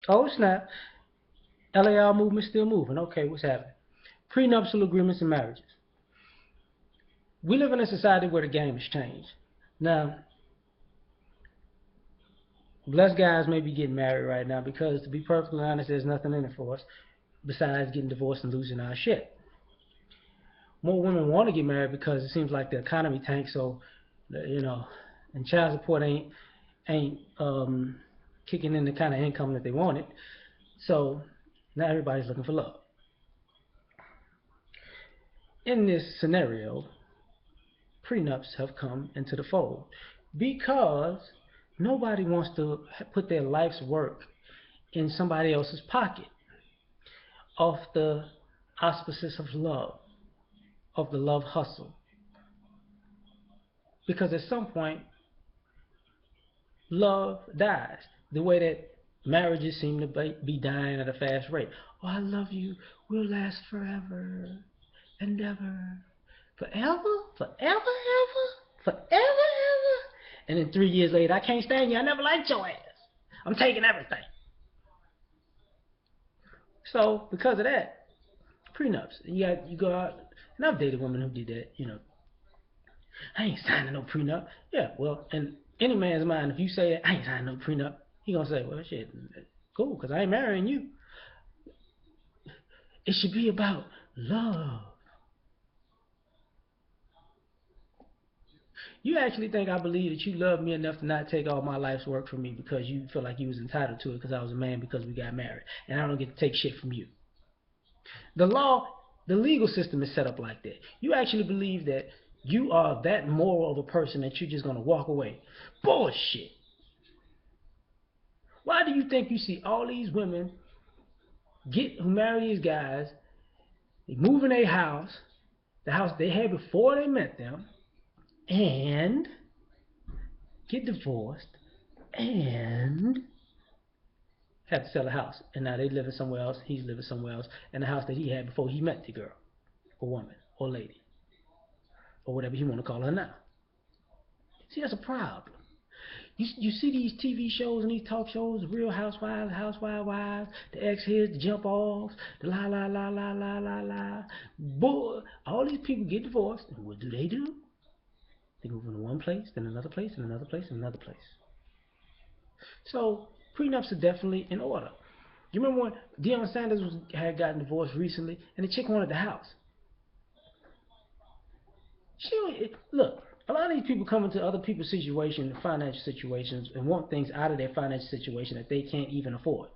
Oh snap! L.A.R movement still moving. Okay, what's happening? Prenuptial agreements and marriages. We live in a society where the game has changed. Now, less guys may be getting married right now because, to be perfectly honest, there's nothing in it for us besides getting divorced and losing our shit. More women want to get married because it seems like the economy tanks, so you know, and child support ain't kicking in the kind of income that they wanted. So now everybody's looking for love. In this scenario, prenups have come into the fold because nobody wants to put their life's work in somebody else's pocket off the auspices of love, of the love hustle. Because at some point, love dies. The way that marriages seem to be dying at a fast rate. Oh, I love you. We'll last forever and ever. Forever? Forever, ever? Forever, ever? And then 3 years later, I can't stand you. I never liked your ass. I'm taking everything. So, because of that, prenups. You go out, and I've dated women who did that. I ain't signing no prenup. Yeah, well, in any man's mind, if you say I ain't signing no prenup, he gonna say, well, shit, cool, cause I ain't marrying you. It should be about love. You actually think I believe that you love me enough to not take all my life's work from me because you feel like you was entitled to it because I was a man because we got married, and I don't get to take shit from you. The law, the legal system is set up like that. You actually believe that you are that moral of a person that you're just gonna walk away. Bullshit. Why do you think you see all these women who marry these guys? They move in a house, the house they had before they met them, and get divorced, and have to sell a house. And now they living somewhere else. He's living somewhere else in the house that he had before he met the girl, or woman, or lady, or whatever you want to call her now. See, that's a problem. You see these TV shows and these talk shows, Real Housewives, Housewives Wives, the ex hits, the jump offs, the la la la la la la la. Boy, all these people get divorced, and what do? They move into one place, then another place, and another place, and another place. So prenups are definitely in order. You remember when Deion Sanders had gotten divorced recently, and the chick wanted the house. Look. A lot of these people come into other people's situations, financial situations, and want things out of their financial situation that they can't even afford.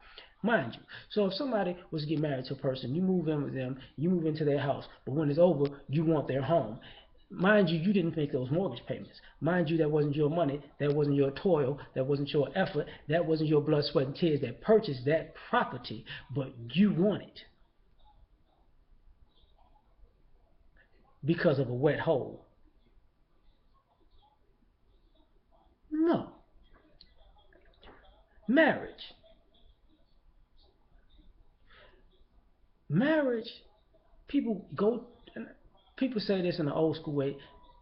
Mind you, so if somebody was to get married to a person, you move in with them, you move into their house, but when it's over, you want their home. Mind you, you didn't make those mortgage payments. Mind you, that wasn't your money, that wasn't your toil, that wasn't your effort, that wasn't your blood, sweat, and tears that purchased that property, but you want it because of a wet hole. No. Marriage. Marriage, people go, people say this in the old school way,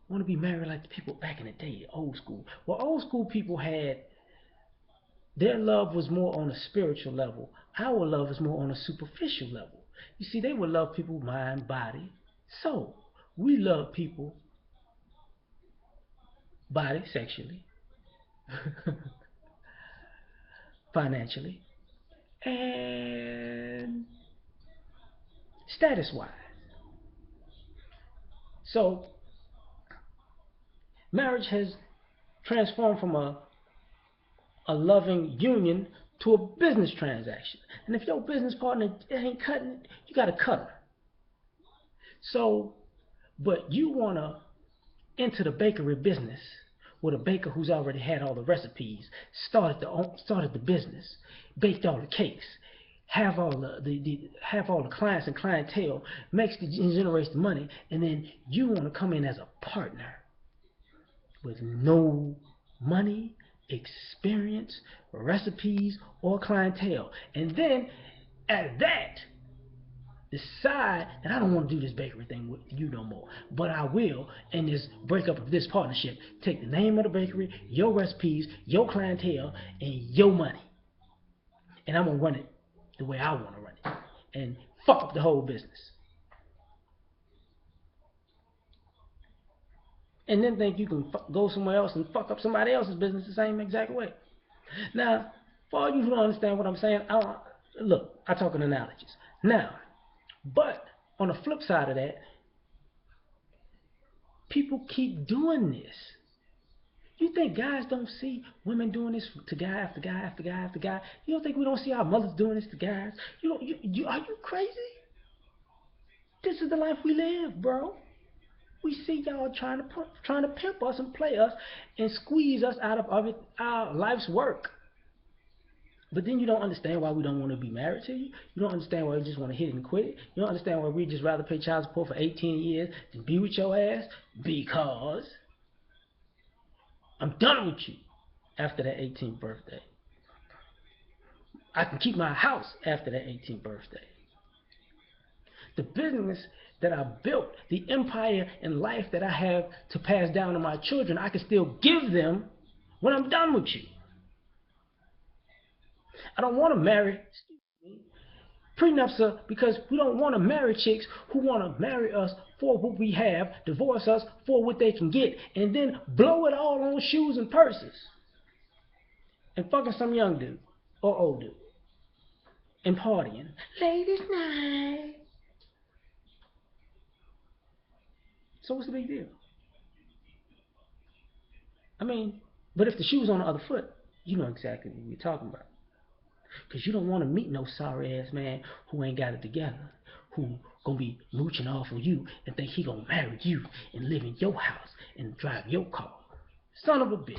want to be married like the people back in the day, old school. Well, old school people had, their love was more on a spiritual level. Our love is more on a superficial level. You see, they would love people mind, body, soul. We love people body, sexually, financially, and status wise. So marriage has transformed from a loving union to a business transaction. And if your business partner ain't cutting it, you got to cut her. So, but you want to enter the bakery business with a baker who's already had all the recipes, started the business, baked all the cakes, have all the clients and clientele, generates the money, and then you want to come in as a partner with no money, experience, recipes, or clientele. And then at that, decide that I don't want to do this bakery thing with you no more. But I will, in this breakup of this partnership, take the name of the bakery, your recipes, your clientele, and your money. and I'm gonna run it the way I want to run it, and fuck up the whole business, and then think you can go somewhere else and fuck up somebody else's business the same exact way. Now, for all you who don't understand what I'm saying, look, I talk in analogies. Now, but on the flip side of that, people keep doing this. You think guys don't see women doing this to guy after guy after guy after guy? You don't think we don't see our mothers doing this to guys? You don't. Are you crazy? This is the life we live, bro. We see y'all trying to pimp us and play us and squeeze us out of our life's work. But then you don't understand why we don't want to be married to you. You don't understand why we just want to hit it and quit it. You don't understand why we just rather pay child support for 18 years than be with your ass. Because I'm done with you after that 18th birthday. I can keep my house after that 18th birthday. The business that I built, the empire and life that I have to pass down to my children, I can still give them when I'm done with you. I don't want to marry prenups are because we don't want to marry chicks who want to marry us for what we have, divorce us for what they can get, and then blow it all on shoes and purses and fucking some young dude or old dude and partying. Ladies' night. So what's the big deal? I mean, but if the shoe's on the other foot, you know exactly what we're talking about. Because you don't want to meet no sorry ass man who ain't got it together, who gonna be mooching off of you and think he gonna marry you and live in your house and drive your car. Son of a bitch.